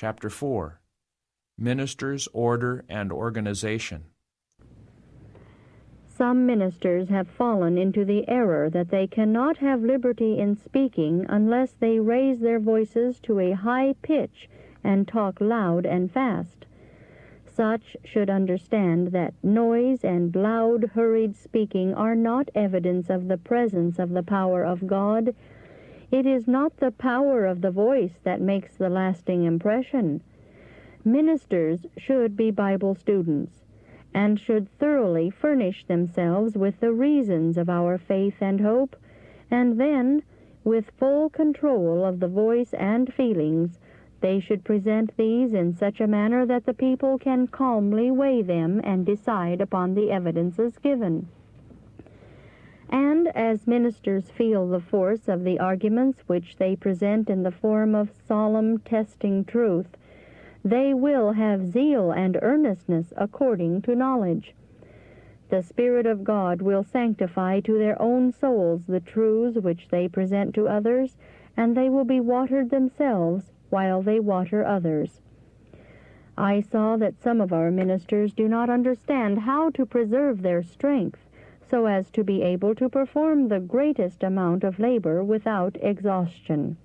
Chapter 4. Ministers, Order, and Organization. Some ministers have fallen into the error that they cannot have liberty in speaking unless they raise their voices to a high pitch and talk loud and fast. Such should understand that noise and loud, hurried speaking are not evidence of the presence of the power of God. It is not the power of the voice that makes the lasting impression. Ministers should be Bible students, and should thoroughly furnish themselves with the reasons of our faith and hope, and then, with full control of the voice and feelings, they should present these in such a manner that the people can calmly weigh them and decide upon the evidences given. And as ministers feel the force of the arguments which they present in the form of solemn, testing truth, they will have zeal and earnestness according to knowledge. The Spirit of God will sanctify to their own souls the truths which they present to others, and they will be watered themselves while they water others. I saw that some of our ministers do not understand how to preserve their strength, so as to be able to perform the greatest amount of labor without exhaustion.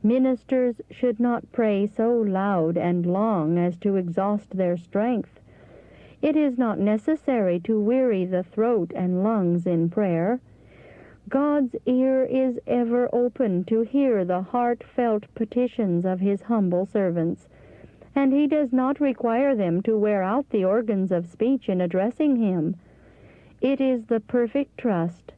Ministers should not pray so loud and long as to exhaust their strength. It is not necessary to weary the throat and lungs in prayer. God's ear is ever open to hear the heartfelt petitions of His humble servants, and He does not require them to wear out the organs of speech in addressing Him. It is the perfect trust,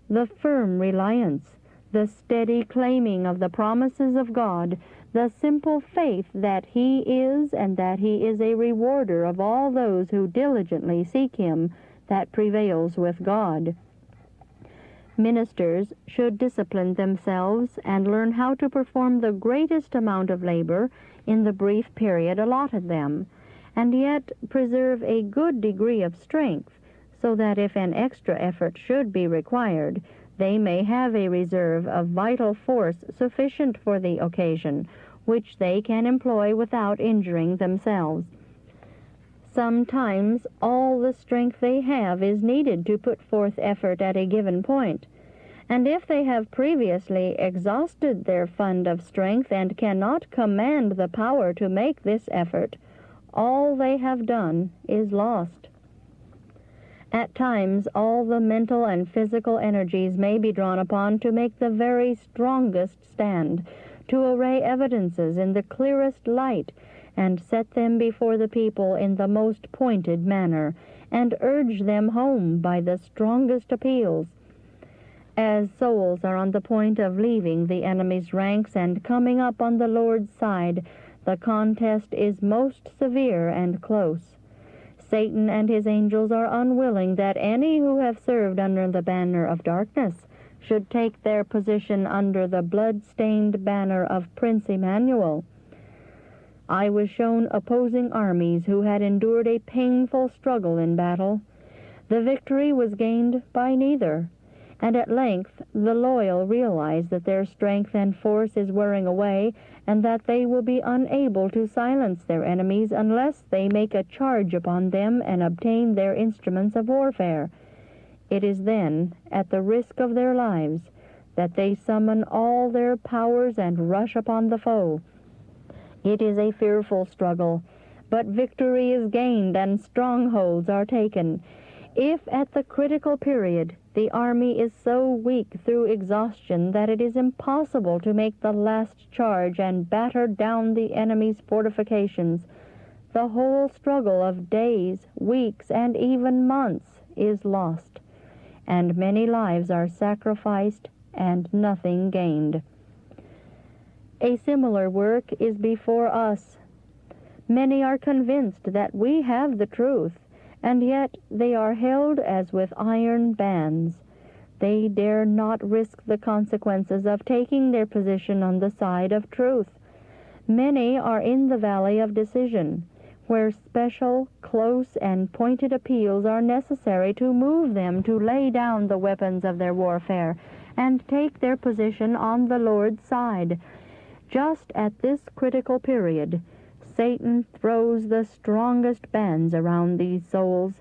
the firm reliance, the steady claiming of the promises of God, the simple faith that He is and that He is a rewarder of all those who diligently seek Him, that prevails with God. Ministers should discipline themselves and learn how to perform the greatest amount of labor in the brief period allotted them, and yet preserve a good degree of strength, so that if an extra effort should be required, they may have a reserve of vital force sufficient for the occasion, which they can employ without injuring themselves. Sometimes all the strength they have is needed to put forth effort at a given point, and if they have previously exhausted their fund of strength and cannot command the power to make this effort, all they have done is lost. At times, all the mental and physical energies may be drawn upon to make the very strongest stand, to array evidences in the clearest light, and set them before the people in the most pointed manner, and urge them home by the strongest appeals. As souls are on the point of leaving the enemy's ranks and coming up on the Lord's side, the contest is most severe and close. Satan and his angels are unwilling that any who have served under the banner of darkness should take their position under the blood-stained banner of Prince Emmanuel. I was shown opposing armies who had endured a painful struggle in battle. The victory was gained by neither, and at length the loyal realize that their strength and force is wearing away, and that they will be unable to silence their enemies unless they make a charge upon them and obtain their instruments of warfare. It is then, at the risk of their lives, that they summon all their powers and rush upon the foe. It is a fearful struggle, but victory is gained and strongholds are taken. If at the critical period the army is so weak through exhaustion that it is impossible to make the last charge and batter down the enemy's fortifications, the whole struggle of days, weeks, and even months is lost, and many lives are sacrificed and nothing gained. A similar work is before us. Many are convinced that we have the truth, and yet they are held as with iron bands. They dare not risk the consequences of taking their position on the side of truth. Many are in the valley of decision, where special, close, and pointed appeals are necessary to move them to lay down the weapons of their warfare and take their position on the Lord's side. Just at this critical period, Satan throws the strongest bands around these souls.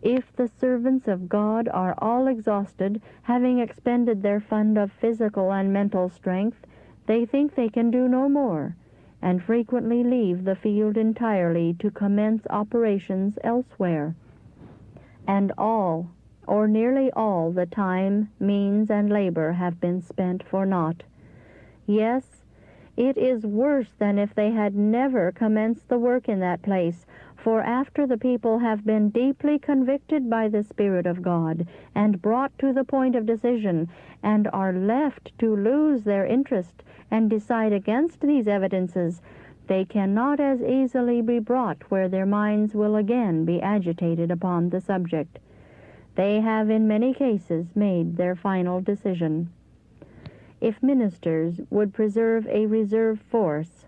If the servants of God are all exhausted, having expended their fund of physical and mental strength, they think they can do no more, and frequently leave the field entirely to commence operations elsewhere. And all, or nearly all, the time, means, and labor have been spent for naught. Yes, it is worse than if they had never commenced the work in that place, for after the people have been deeply convicted by the Spirit of God and brought to the point of decision, and are left to lose their interest and decide against these evidences, they cannot as easily be brought where their minds will again be agitated upon the subject. They have in many cases made their final decision. If ministers would preserve a reserve force,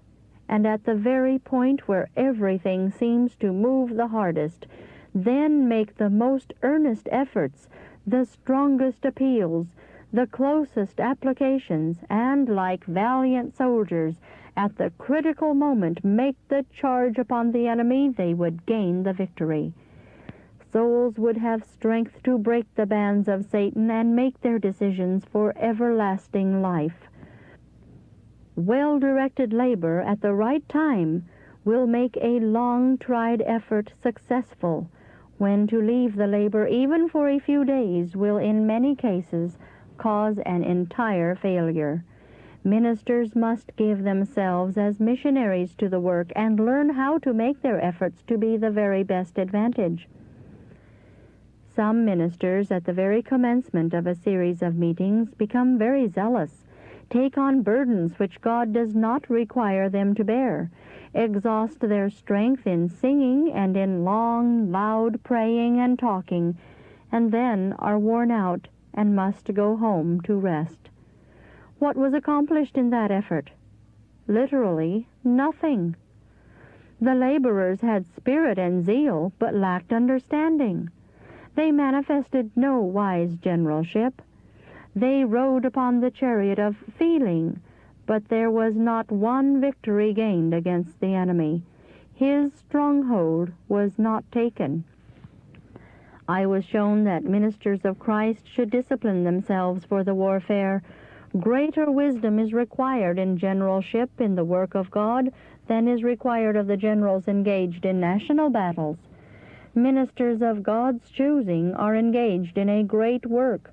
and at the very point where everything seems to move the hardest, then make the most earnest efforts, the strongest appeals, the closest applications, and, like valiant soldiers, at the critical moment make the charge upon the enemy, they would gain the victory. Souls would have strength to break the bands of Satan and make their decisions for everlasting life. Well-directed labor at the right time will make a long-tried effort successful, when to leave the labor even for a few days will in many cases cause an entire failure. Ministers must give themselves as missionaries to the work and learn how to make their efforts to be the very best advantage. Some ministers at the very commencement of a series of meetings become very zealous, take on burdens which God does not require them to bear, exhaust their strength in singing and in long, loud praying and talking, and then are worn out and must go home to rest. What was accomplished in that effort? Literally nothing. The laborers had spirit and zeal, but lacked understanding. They manifested no wise generalship. They rode upon the chariot of feeling, but there was not one victory gained against the enemy. His stronghold was not taken. I was shown that ministers of Christ should discipline themselves for the warfare. Greater wisdom is required in generalship in the work of God than is required of the generals engaged in national battles. Ministers of God's choosing are engaged in a great work.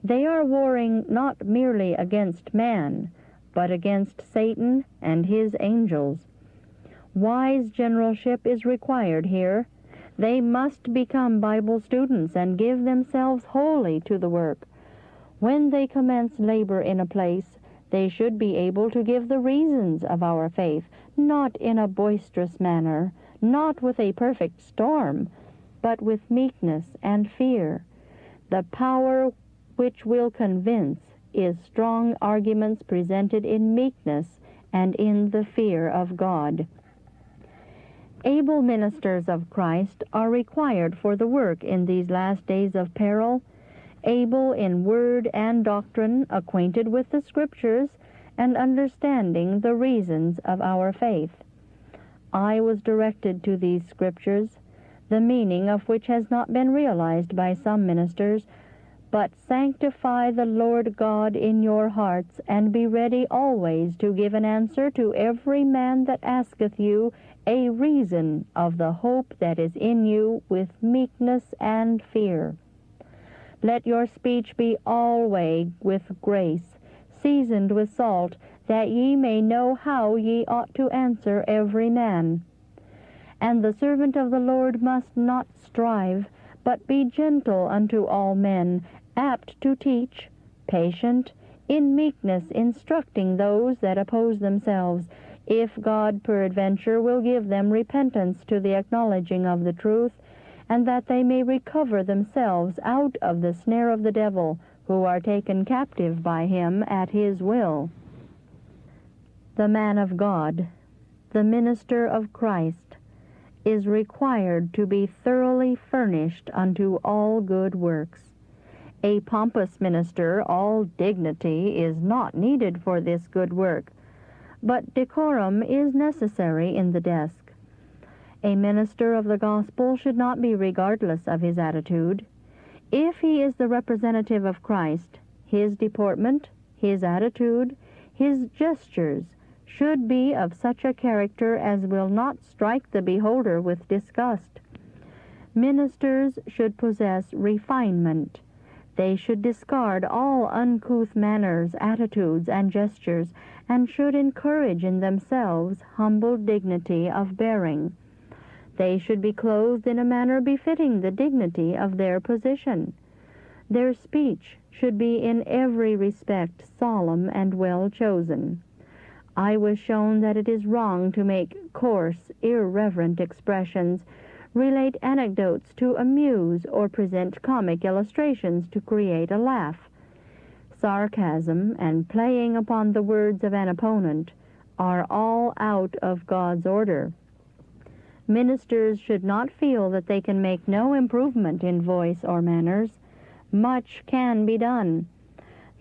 They are warring not merely against man, but against Satan and his angels. Wise generalship is required here. They must become Bible students and give themselves wholly to the work. When they commence labor in a place, they should be able to give the reasons of our faith, not in a boisterous manner, not with a perfect storm, but with meekness and fear. The power which will convince is strong arguments presented in meekness and in the fear of God. Able ministers of Christ are required for the work in these last days of peril, able in word and doctrine, acquainted with the Scriptures, and understanding the reasons of our faith. I was directed to these Scriptures, the meaning of which has not been realized by some ministers, but sanctify the Lord God in your hearts, and be ready always to give an answer to every man that asketh you a reason of the hope that is in you with meekness and fear. Let your speech be always with grace, seasoned with salt, that ye may know how ye ought to answer every man. And the servant of the Lord must not strive, but be gentle unto all men, apt to teach, patient, in meekness instructing those that oppose themselves, if God peradventure will give them repentance to the acknowledging of the truth, and that they may recover themselves out of the snare of the devil, who are taken captive by him at his will. The man of God, the minister of Christ, is required to be thoroughly furnished unto all good works. A pompous minister, all dignity, is not needed for this good work, but decorum is necessary in the desk. A minister of the gospel should not be regardless of his attitude. If he is the representative of Christ, his deportment, his attitude, his gestures should be of such a character as will not strike the beholder with disgust. Ministers should possess refinement. They should discard all uncouth manners, attitudes, and gestures, and should encourage in themselves humble dignity of bearing. They should be clothed in a manner befitting the dignity of their position. Their speech should be in every respect solemn and well chosen. I was shown that it is wrong to make coarse, irreverent expressions, relate anecdotes to amuse, or present comic illustrations to create a laugh. Sarcasm and playing upon the words of an opponent are all out of God's order. Ministers should not feel that they can make no improvement in voice or manners. Much can be done.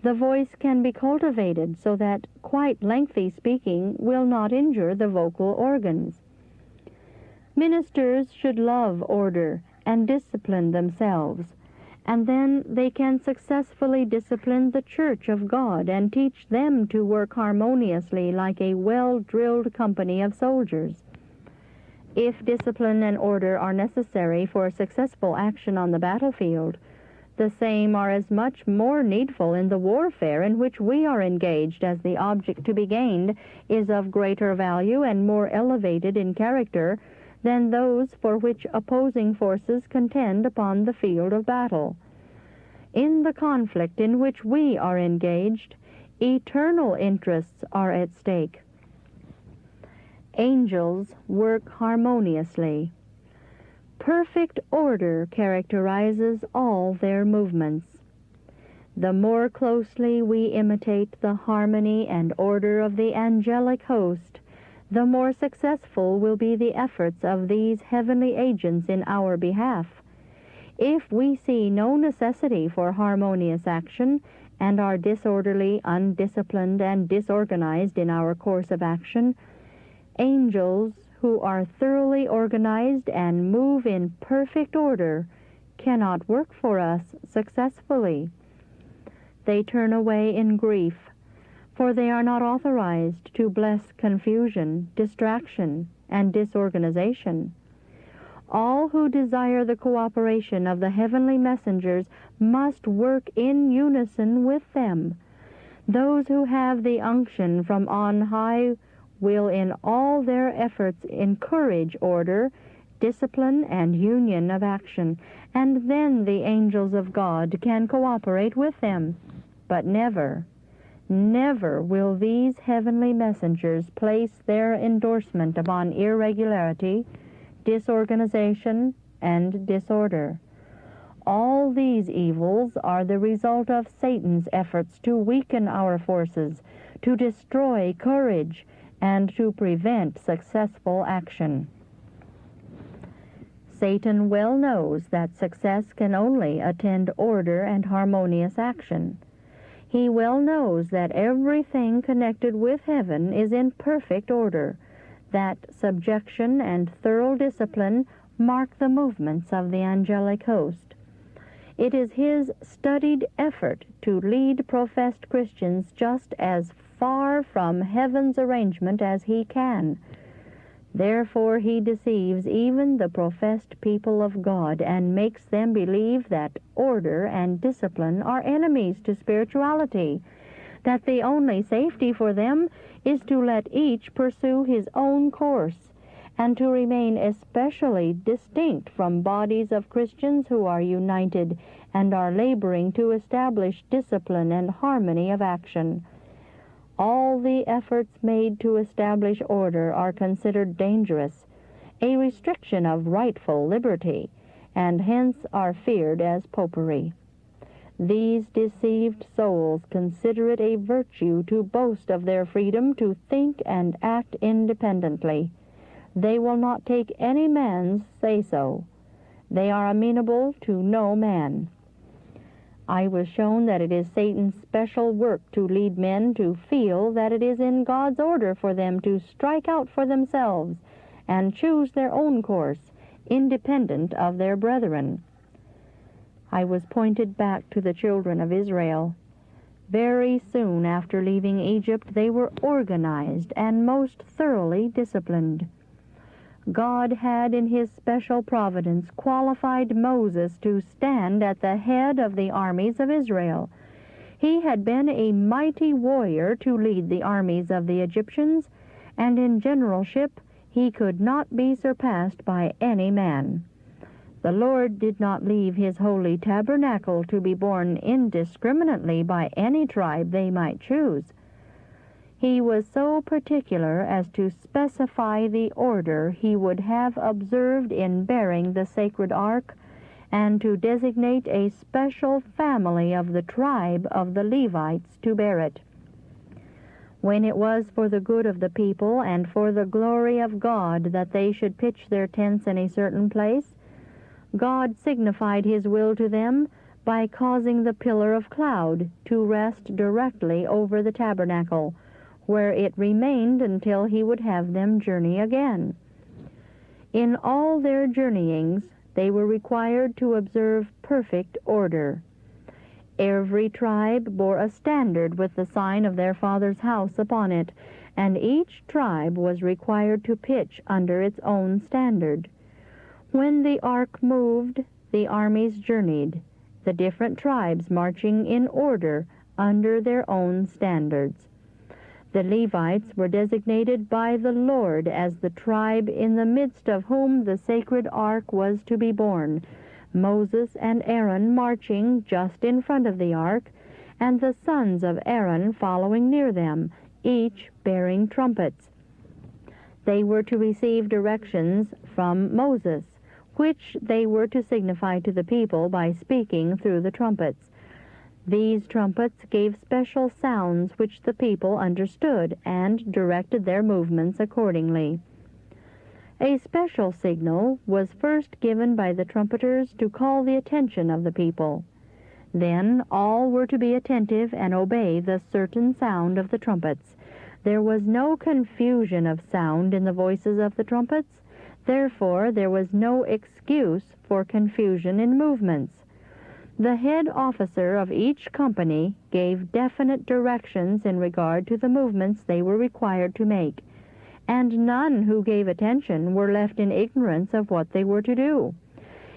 The voice can be cultivated so that quite lengthy speaking will not injure the vocal organs. Ministers should love order and discipline themselves, and then they can successfully discipline the church of God and teach them to work harmoniously like a well-drilled company of soldiers. If discipline and order are necessary for successful action on the battlefield, the same are as much more needful in the warfare in which we are engaged, as the object to be gained is of greater value and more elevated in character than those for which opposing forces contend upon the field of battle. In the conflict in which we are engaged, eternal interests are at stake. Angels work harmoniously. Perfect order characterizes all their movements. The more closely we imitate the harmony and order of the angelic host, the more successful will be the efforts of these heavenly agents in our behalf. If we see no necessity for harmonious action, and are disorderly, undisciplined, and disorganized in our course of action, angels who are thoroughly organized and move in perfect order cannot work for us successfully. They turn away in grief, for they are not authorized to bless confusion, distraction, and disorganization. All who desire the cooperation of the heavenly messengers must work in unison with them. Those who have the unction from on high will in all their efforts encourage order, discipline, and union of action, and then the angels of God can cooperate with them. But never, never will these heavenly messengers place their endorsement upon irregularity, disorganization, and disorder. All these evils are the result of Satan's efforts to weaken our forces, to destroy courage, and to prevent successful action. Satan well knows that success can only attend order and harmonious action. He well knows that everything connected with heaven is in perfect order, that subjection and thorough discipline mark the movements of the angelic host. It is his studied effort to lead professed Christians just as far from heaven's arrangement as he can. Therefore he deceives even the professed people of God and makes them believe that order and discipline are enemies to spirituality, that the only safety for them is to let each pursue his own course, and to remain especially distinct from bodies of Christians who are united and are laboring to establish discipline and harmony of action. All the efforts made to establish order are considered dangerous, a restriction of rightful liberty, and hence are feared as popery. These deceived souls consider it a virtue to boast of their freedom to think and act independently. They will not take any man's say-so. They are amenable to no man. I was shown that it is Satan's special work to lead men to feel that it is in God's order for them to strike out for themselves and choose their own course, independent of their brethren. I was pointed back to the children of Israel. Very soon after leaving Egypt, they were organized and most thoroughly disciplined. God had in his special providence qualified Moses to stand at the head of the armies of Israel. He had been a mighty warrior to lead the armies of the Egyptians, and in generalship he could not be surpassed by any man. The Lord did not leave his holy tabernacle to be borne indiscriminately by any tribe they might choose. He was so particular as to specify the order he would have observed in bearing the sacred ark, and to designate a special family of the tribe of the Levites to bear it. When it was for the good of the people and for the glory of God that they should pitch their tents in a certain place, God signified his will to them by causing the pillar of cloud to rest directly over the tabernacle, where it remained until he would have them journey again. In all their journeyings, they were required to observe perfect order. Every tribe bore a standard with the sign of their father's house upon it, and each tribe was required to pitch under its own standard. When the ark moved, the armies journeyed, the different tribes marching in order under their own standards. The Levites were designated by the Lord as the tribe in the midst of whom the sacred ark was to be borne, Moses and Aaron marching just in front of the ark, and the sons of Aaron following near them, each bearing trumpets. They were to receive directions from Moses, which they were to signify to the people by speaking through the trumpets. These trumpets gave special sounds which the people understood and directed their movements accordingly. A special signal was first given by the trumpeters to call the attention of the people. Then all were to be attentive and obey the certain sound of the trumpets. There was no confusion of sound in the voices of the trumpets. Therefore, there was no excuse for confusion in movements. The head officer of each company gave definite directions in regard to the movements they were required to make, and none who gave attention were left in ignorance of what they were to do.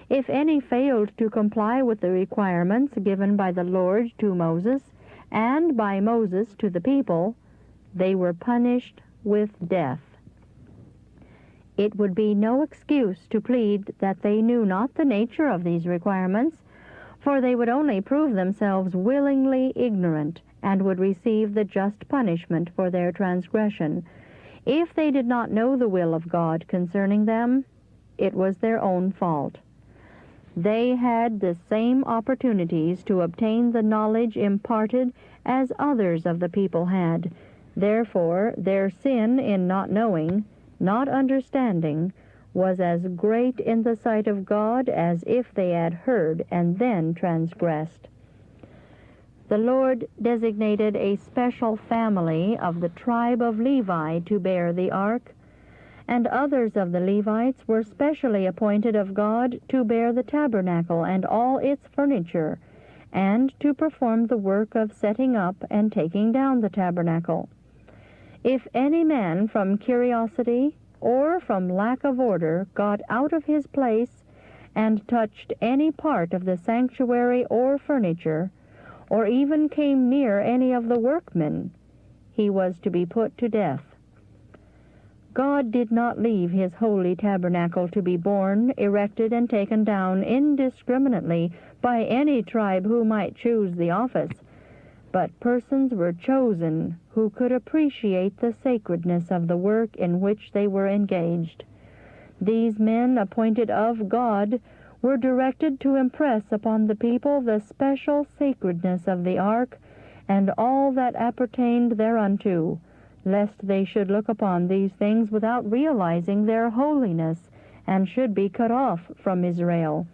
If any failed to comply with the requirements given by the Lord to Moses, and by Moses to the people, they were punished with death. It would be no excuse to plead that they knew not the nature of these requirements, for they would only prove themselves willingly ignorant, and would receive the just punishment for their transgression. If they did not know the will of God concerning them, it was their own fault. They had the same opportunities to obtain the knowledge imparted as others of the people had. Therefore, their sin in not knowing, not understanding, was as great in the sight of God as if they had heard and then transgressed. The Lord designated a special family of the tribe of Levi to bear the ark, and others of the Levites were specially appointed of God to bear the tabernacle and all its furniture, and to perform the work of setting up and taking down the tabernacle. If any man from curiosity or from lack of order got out of his place and touched any part of the sanctuary or furniture, or even came near any of the workmen, he was to be put to death. God did not leave his holy tabernacle to be borne, erected, and taken down indiscriminately by any tribe who might choose the office, but persons were chosen who could appreciate the sacredness of the work in which they were engaged. These men, appointed of God, were directed to impress upon the people the special sacredness of the ark and all that appertained thereunto, lest they should look upon these things without realizing their holiness, and should be cut off from Israel.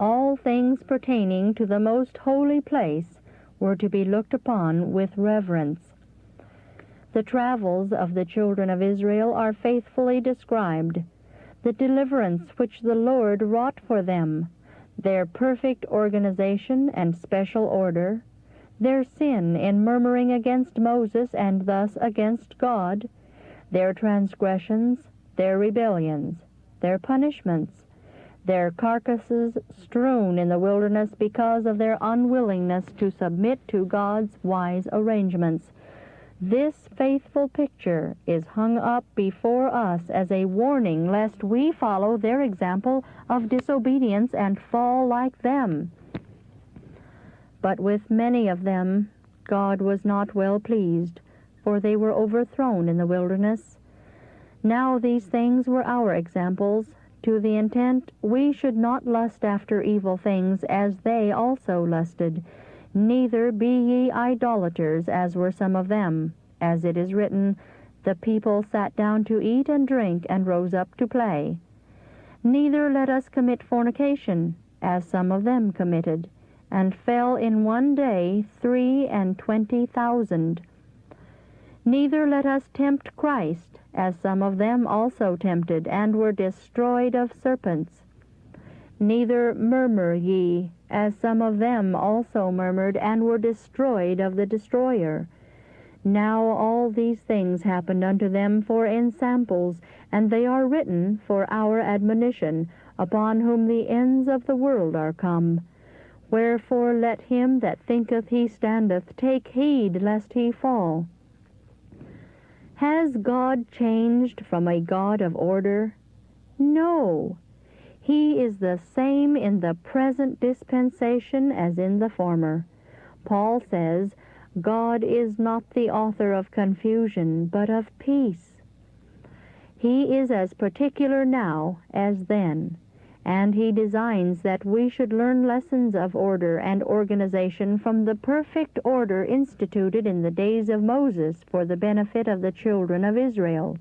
All things pertaining to the most holy place were to be looked upon with reverence. The travels of the children of Israel are faithfully described, the deliverance which the Lord wrought for them, their perfect organization and special order, their sin in murmuring against Moses and thus against God, their transgressions, their rebellions, their punishments, their carcasses strewn in the wilderness because of their unwillingness to submit to God's wise arrangements. This faithful picture is hung up before us as a warning lest we follow their example of disobedience and fall like them. But with many of them God was not well pleased, for they were overthrown in the wilderness. Now these things were our examples, to the intent we should not lust after evil things as they also lusted. Neither be ye idolaters, as were some of them. As it is written, the people sat down to eat and drink, and rose up to play. Neither let us commit fornication, as some of them committed, and fell in one day 23,000. Neither let us tempt Christ, as some of them also tempted, and were destroyed of serpents. Neither murmur ye, as some of them also murmured, and were destroyed of the destroyer. Now all these things happened unto them for ensamples, and they are written for our admonition, upon whom the ends of the world are come. Wherefore let him that thinketh he standeth take heed lest he fall. Has God changed from a God of order? No. He is the same in the present dispensation as in the former. Paul says, God is not the author of confusion, but of peace. He is as particular now as then, and he designs that we should learn lessons of order and organization from the perfect order instituted in the days of Moses for the benefit of the children of Israel.